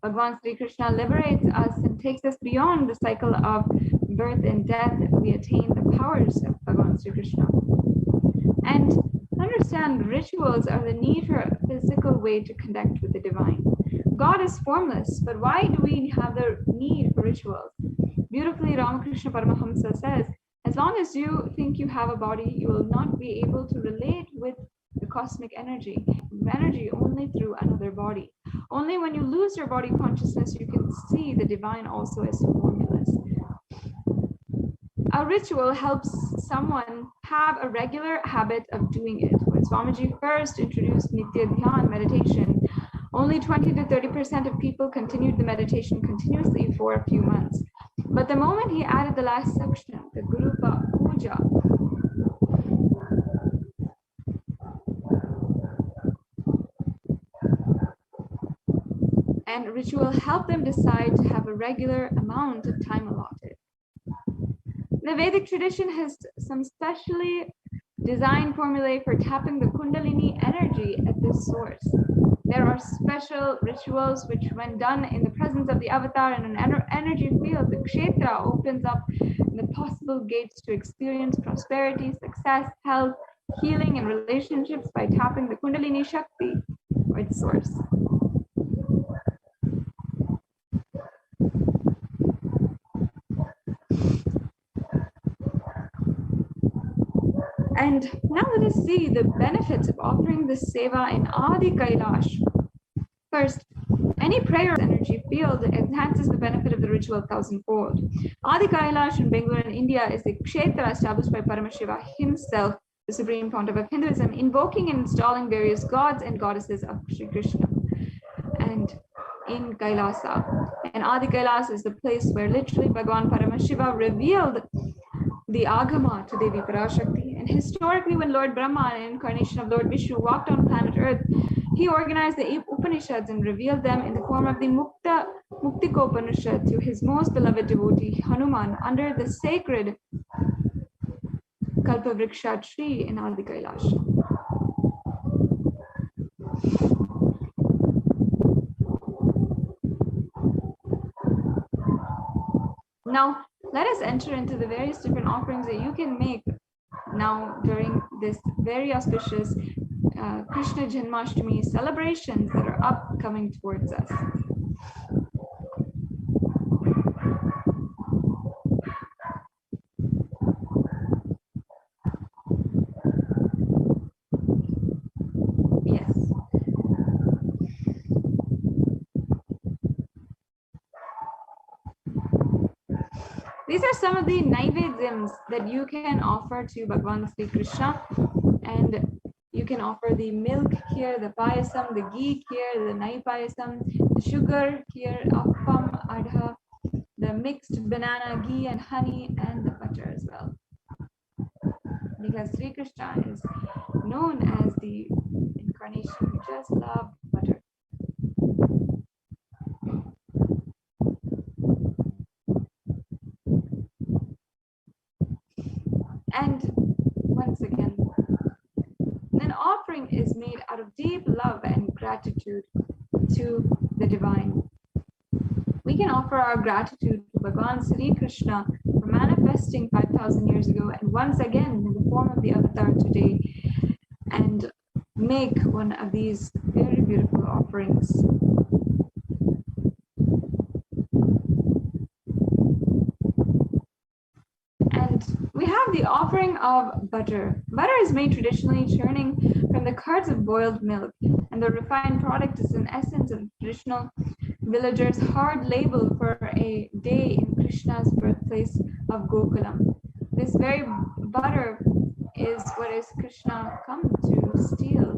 Bhagavan Sri Krishna liberates us and takes us beyond the cycle of birth and death. We attain the powers of Bhagavan Sri Krishna. And understand, rituals are the neat or physical way to connect with the divine. God is formless, but why do we have the need for rituals? Beautifully, Ramakrishna Paramahamsa says, as long as you think you have a body, you will not be able to relate with the cosmic energy only through another body. Only when you lose your body consciousness, you can see the divine also as formless. A ritual helps someone have a regular habit of doing it. When Swamiji first introduced Nitya Dhyan meditation, only 20 to 30% of people continued the meditation continuously for a few months. But the moment he added the last section, the Guru Puja, and ritual helped them decide to have a regular amount of time allotted. The Vedic tradition has some specially designed formulae for tapping the Kundalini energy at this source. There are special rituals which, when done in the presence of the avatar in an energy field, the kshetra opens up the possible gates to experience prosperity, success, health, healing, and relationships by tapping the Kundalini Shakti, or its source. And now let us see the benefits of offering this seva in Adi Kailash. First, any prayer energy field enhances the benefit of the ritual thousandfold. Adi Kailash in Bangalore in India is the kshetra established by Paramashiva himself, the supreme pontiff of Hinduism, invoking and installing various gods and goddesses of Sri Krishna. And in Kailasa, and Adi Kailas is the place where literally Bhagavan Paramashiva revealed the Agama to Devi Parashakti. And historically, when Lord Brahma, an incarnation of Lord Vishnu, walked on planet Earth, he organized the Upanishads and revealed them in the form of the Muktiko Upanishad to his most beloved devotee, Hanuman, under the sacred Kalpavriksha tree in Adi Kailash. Now, let us enter into the various different offerings that you can make now during this very auspicious Krishna Janmashtami celebrations that are upcoming towards us. Yes. These are some of the naivedyams that you can offer to Bhagavan Sri Krishna, and you can offer the milk here, the payasam, the ghee here, the nai payasam, the sugar here, appam, adha, the mixed banana, ghee and honey, and the butter as well. Because Sri Krishna is known as the incarnation who just loved butter. And once again, an offering is made out of deep love and gratitude to the divine. We can offer our gratitude to Bhagavan Sri Krishna for manifesting 5,000 years ago and once again in the form of the avatar today, and make one of these very beautiful offerings. And we have the offering of butter. Butter is made traditionally churning from the curds of boiled milk, and the refined product is an essence of traditional villagers' hard labor for a day in Krishna's birthplace of Gokulam. This very butter is what is Krishna come to steal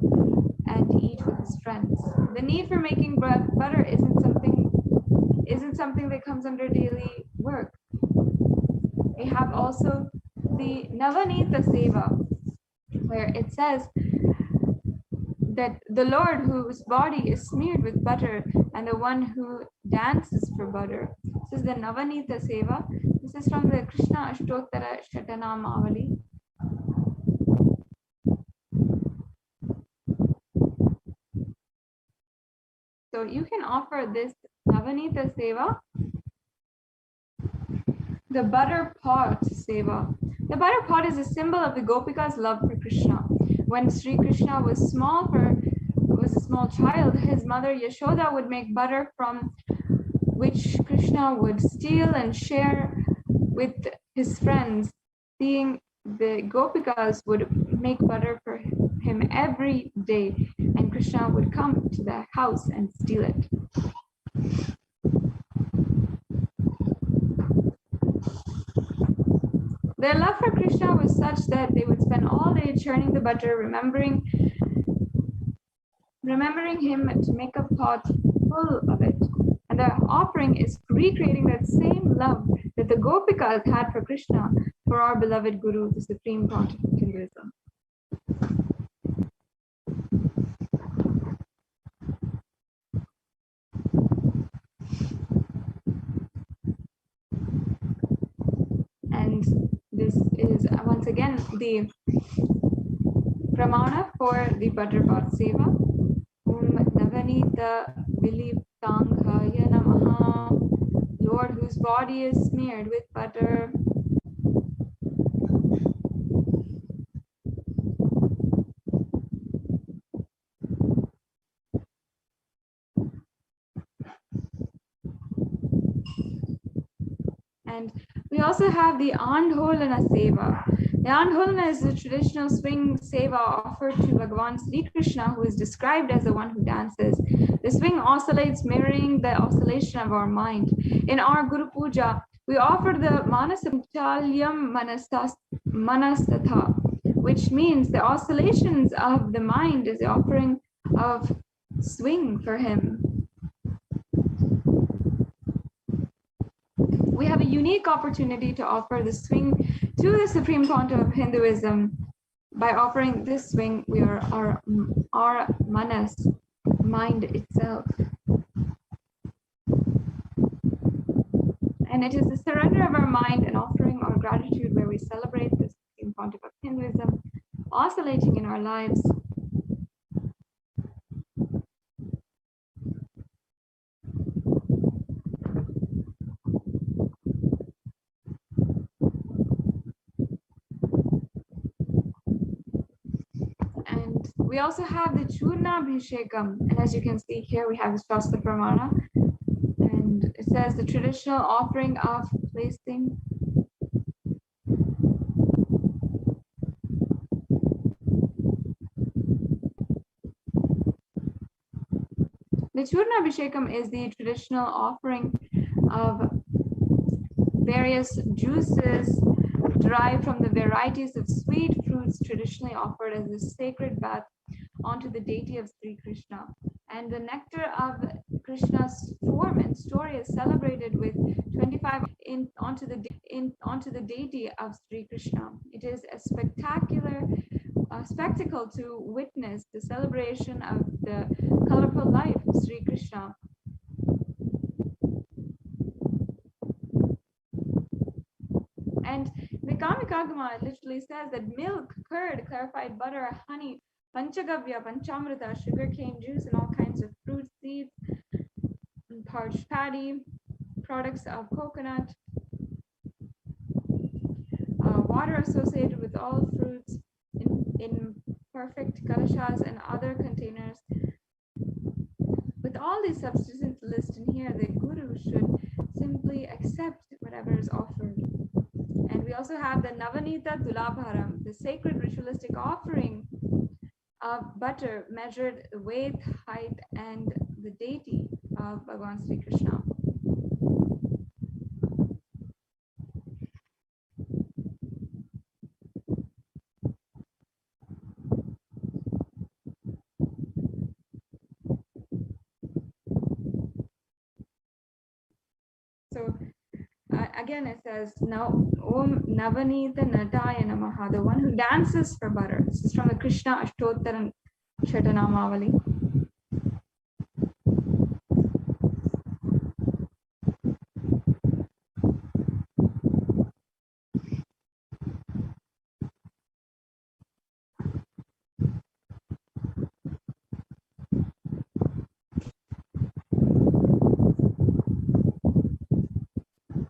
and eat with his friends. The need for making butter isn't something that comes under daily work. We have also the Navanita Seva, where it says that the Lord whose body is smeared with butter and the one who dances for butter. This is the Navanita Seva. This is from the Krishna Ashtottara Shatanamavali. So you can offer this Navanita Seva, the butter pot seva. The butter pot is a symbol of the Gopika's love for Krishna. When Sri Krishna was a small child, his mother Yashoda would make butter from which Krishna would steal and share with his friends. Seeing the Gopikas would make butter for him every day, and Krishna would come to the house and steal it. Their love for Krishna was such that they would spend all day churning the butter, remembering him to make a pot full of it. And their offering is recreating that same love that the Gopikas had for Krishna, for our beloved Guru, the Supreme Pontiff of Hinduism. And this is once again the pramana for the butter pot seva. Om Navanita Viliptanghaya Namaha. Lord whose body is smeared with butter. And we also have the Andholana Seva. The Andholana is the traditional swing seva offered to Bhagavan Sri Krishna, who is described as the one who dances. The swing oscillates, mirroring the oscillation of our mind. In our Guru Puja, we offer the Manasamchalyam Manasatha, which means the oscillations of the mind is the offering of swing for him. We have a unique opportunity to offer the swing to the Supreme Pontiff of Hinduism. By offering this swing, we are our manas, mind itself. And it is the surrender of our mind and offering our gratitude where we celebrate the Supreme Pontiff of Hinduism, oscillating in our lives. we also have the Churna Bhishekam, and as you can see here, we have the Shastra Pramana, and it says the traditional offering of placing the Churna Bhishekam is the traditional offering of various juices derived from the varieties of sweet fruits traditionally offered as a sacred bath onto the deity of Sri Krishna. And the nectar of Krishna's form and story is celebrated with 25 onto the deity of Sri Krishna. It is a spectacular spectacle to witness the celebration of the colorful life of Sri Krishna. And the Kamikagama literally says that milk, curd, clarified butter, honey, panchagavya, panchamrita, sugarcane juice, and all kinds of fruit seeds, and parched paddy, products of coconut, water associated with all fruits in perfect kalashas and other containers. With all these substances listed in here, the Guru should simply accept whatever is offered. And we also have the Navanita Tulabharam, the sacred ritualistic offering of butter measured the weight, height, and the deity of Bhagavan Sri Krishna. So again it says, now Om Navanita Nataya Namaha, the one who dances for butter. This is from the Krishna Ashtottara Shatanamavali.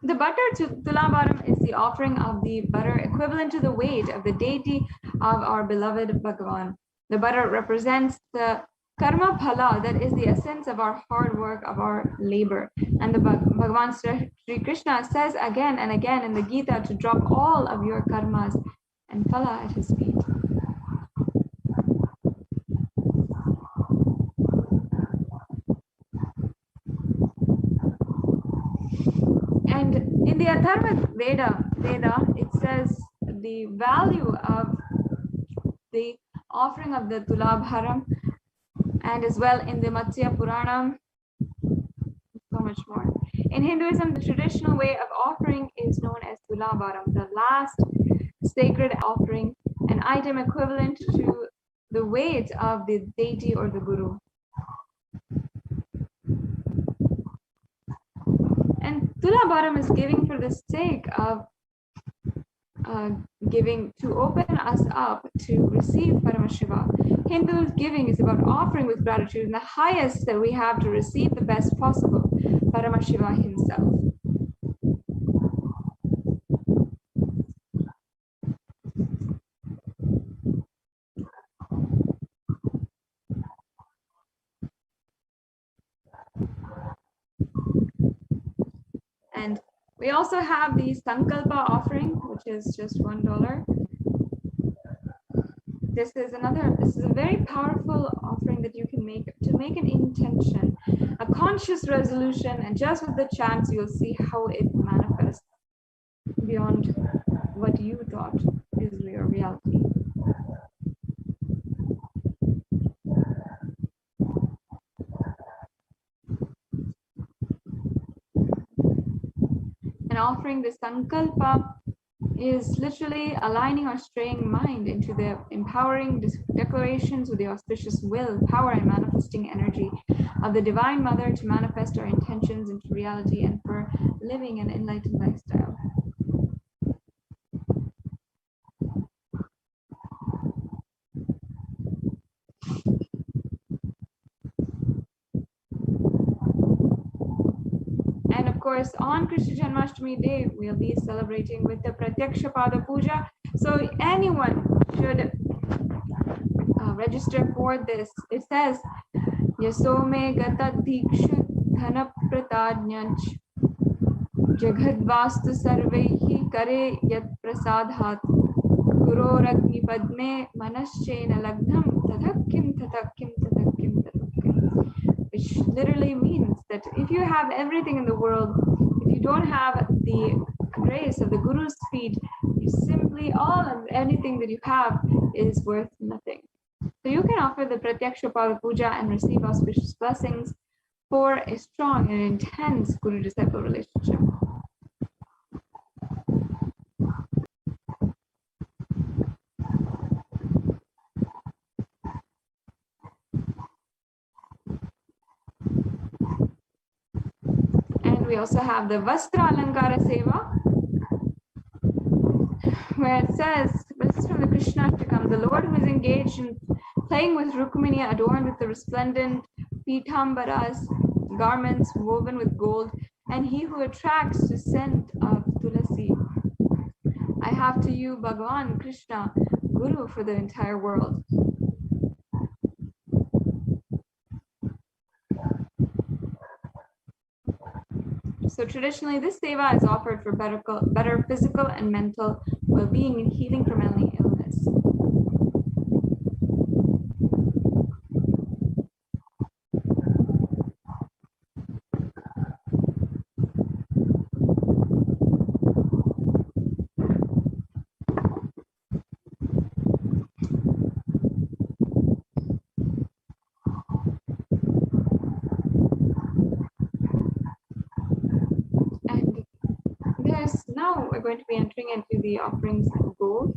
The butter Tulabharam is the offering of the butter equivalent to the weight of the deity of our beloved Bhagavan. The butter represents the karma phala, that is the essence of our hard work, of our labor. And the Bhagavan Sri Krishna says again and again in the Gita to drop all of your karmas and phala at his feet. And in the Atharva Veda, it says the value of the offering of the Tulabharam, and as well in the Matsya Purana, so much more. In Hinduism, the traditional way of offering is known as Tulabharam, the last sacred offering, an item equivalent to the weight of the deity or the Guru. And Tulabharam is giving for the sake of giving to open us up to receive Paramashiva. Hindu giving is about offering with gratitude, and the highest that we have to receive the best possible, Paramashiva himself. And we also have the Sankalpa offering, which is just $1. This is a very powerful offering that you can make to make an intention, a conscious resolution, and just with the chants, you'll see how it manifests beyond what you thought is your reality. And offering the Sankalpa is literally aligning our straying mind into the empowering declarations with the auspicious will, power, and manifesting energy of the Divine Mother to manifest our intentions into reality and for living an enlightened lifestyle. And of course, on Krishna Janmashtami Day, we'll be celebrating with the Pratyaksha Pada Puja. So anyone should register for this. It says, Yasome gata dikshu dhana pratadnyanch jagadvastu sarvehi kare yat prasadhat guroragni padme manaschena lagnam tadakkim tadakkim tadakkim tadakkim, which literally means that if you have everything in the world, if you don't have the grace of the Guru's feet, you simply, all and anything that you have is worth nothing. So you can offer the Pratyaksha Pada Puja and receive auspicious blessings for a strong and intense Guru-disciple relationship. And we also have the Vastra Alankara Seva, where it says, this is from the Krishna Ashtakam, the Lord who is engaged in playing with Rukmini adorned with the resplendent Pitambaras, garments woven with gold, and he who attracts the scent of Tulasi. I have to you, Bhagavan Krishna, Guru for the entire world. So traditionally, this seva is offered for better physical and mental well-being and healing from any illness. Now we're going to be entering into the offerings of gold.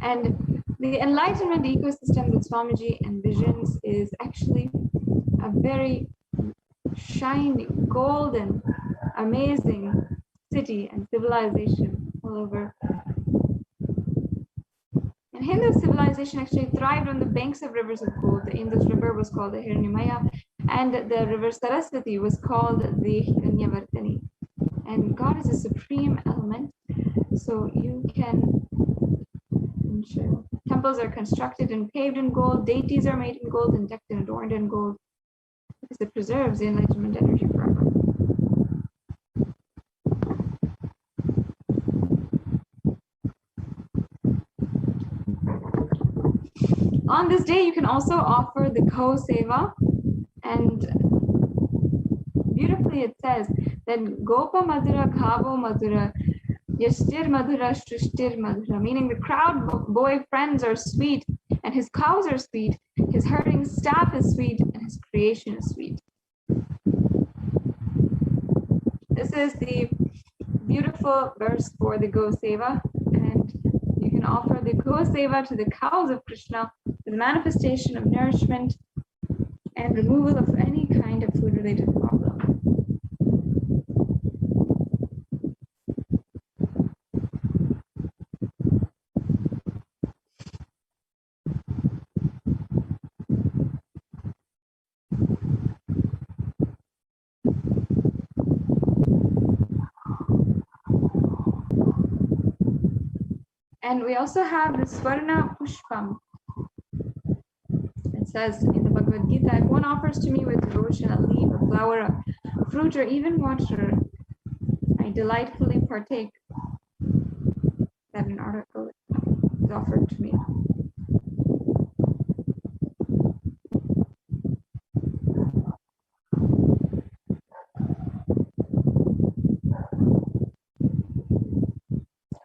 And the enlightenment ecosystem that Swamiji envisions is actually a very shiny, golden, amazing city and civilization all over. And Hindu civilization actually thrived on the banks of rivers of gold. The Indus River was called the Hiranyamaya, and the river Saraswati was called the Hiranyavartani. And God is a supreme element, so you can ensure. Temples are constructed and paved in gold, deities are made in gold and decked and adorned in gold, because it preserves the enlightenment energy forever. On this day, you can also offer the Gau Seva, and beautifully it says that Gopa Madhura Ghavo Madhura Yashtir Madhura Shrishtir Madhura, meaning the crowd boy friends are sweet, and his cows are sweet, his herding staff is sweet, and his creation is sweet. This is the beautiful verse for the Gau Seva, and you can offer the Gau Seva to the cows of Krishna, the manifestation of nourishment and removal of any kind of food-related problem. And we also have the Swarna Pushpam. It says in the Bhagavad Gita, if one offers to me with devotion a leaf, a flower, a fruit, or even water, I delightfully partake. That an article is offered to me.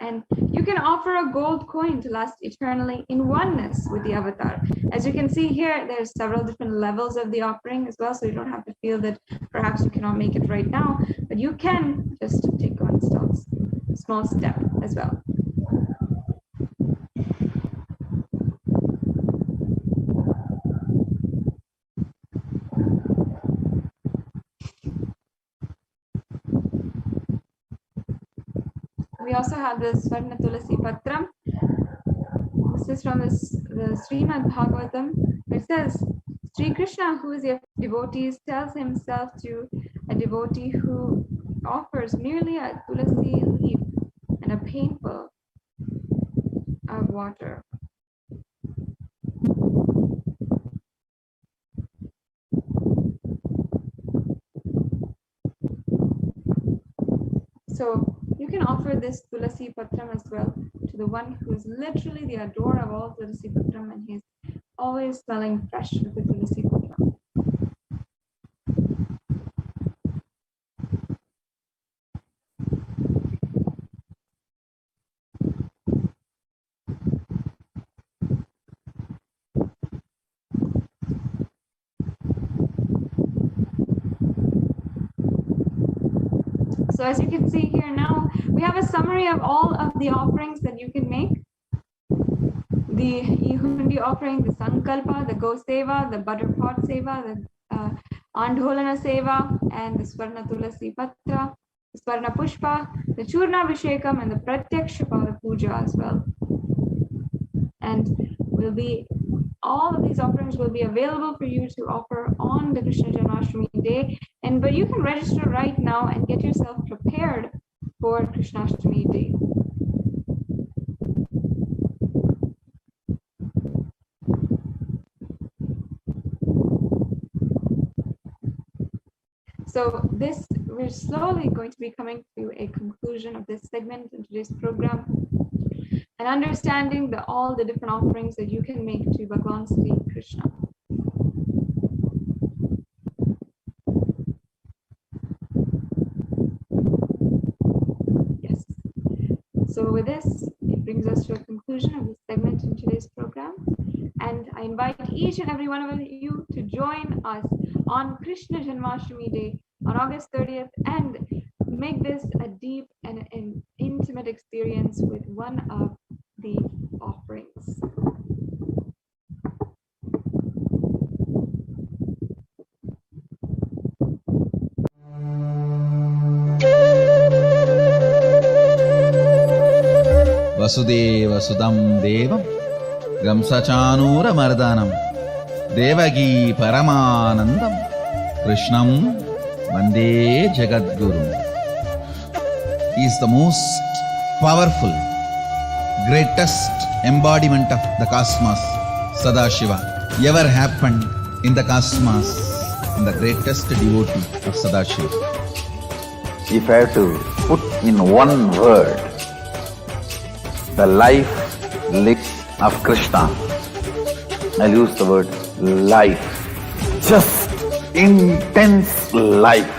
And you can offer a gold coin to last eternally in oneness with the avatar. As you can see here, there's several different levels of the offering as well, so you don't have to feel that perhaps you cannot make it right now, but you can just take one small step as well. We also have the Swarna Tulasi Patram. This is from the Srimad Bhagavatam. It says, Sri Krishna, who is a devotee, tells himself to a devotee who offers merely a tulasi leaf and a painful of water. So you can offer this tulasi patram as well to the one who is literally the adorer of all tulasi patram, and he's always smelling fresh with the tulasi patram. So as you can see here now, we have a summary of all of the offerings that you can make. The Ihundi offering, the Sankalpa, the Go Seva, the Butter Pot Seva, the Andholana Seva, and the Swarna Tulasi Patra, the Swarna Pushpa, the Churna Vishekam, and the Pratyaksha Puja as well. And all of these offerings will be available for you to offer on the Krishna Janmashtami day. But you can register right now and get yourself prepared for Krishnashtami day. So we're slowly going to be coming to a conclusion of this segment in today's program, and understanding all the different offerings that you can make to Bhagavan Sri Krishna. Yes. So with this, it brings us to a conclusion of this segment in today's program. And I invite each and every one of you to join us on Krishna Janmashtami Day on August 30th and make this a deep and an intimate experience with one of the offerings. Vasudeva Sudam Devam Gamsachanura Mardanam Devagi Paramanandam Krishnam Vande Jagadguru. He is the most powerful, greatest embodiment of the cosmos, Sadashiva, ever happened in the cosmos, and the greatest devotee of Sadashiva. If I have to put in one word the life of Krishna, I'll use the word life. Just intense life.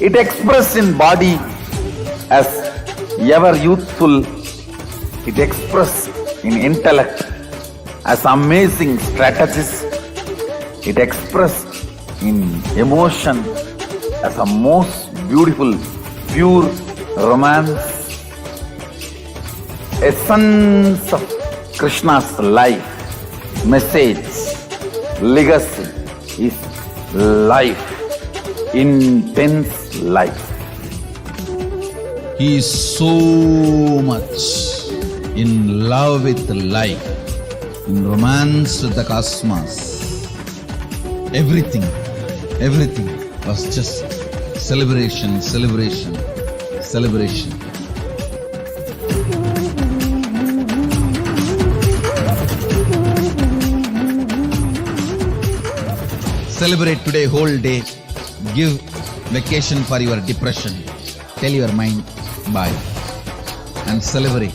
It expressed in body as ever youthful. It expressed in intellect as amazing strategist. It expressed in emotion as a most beautiful, pure romance. Essence of Krishna's life, message, legacy is life, intense life. He is so much in love with life, in romance with the cosmos. Everything was just celebration. Celebrate today whole day. Give vacation for your depression. Tell your mind bye. And celebrate.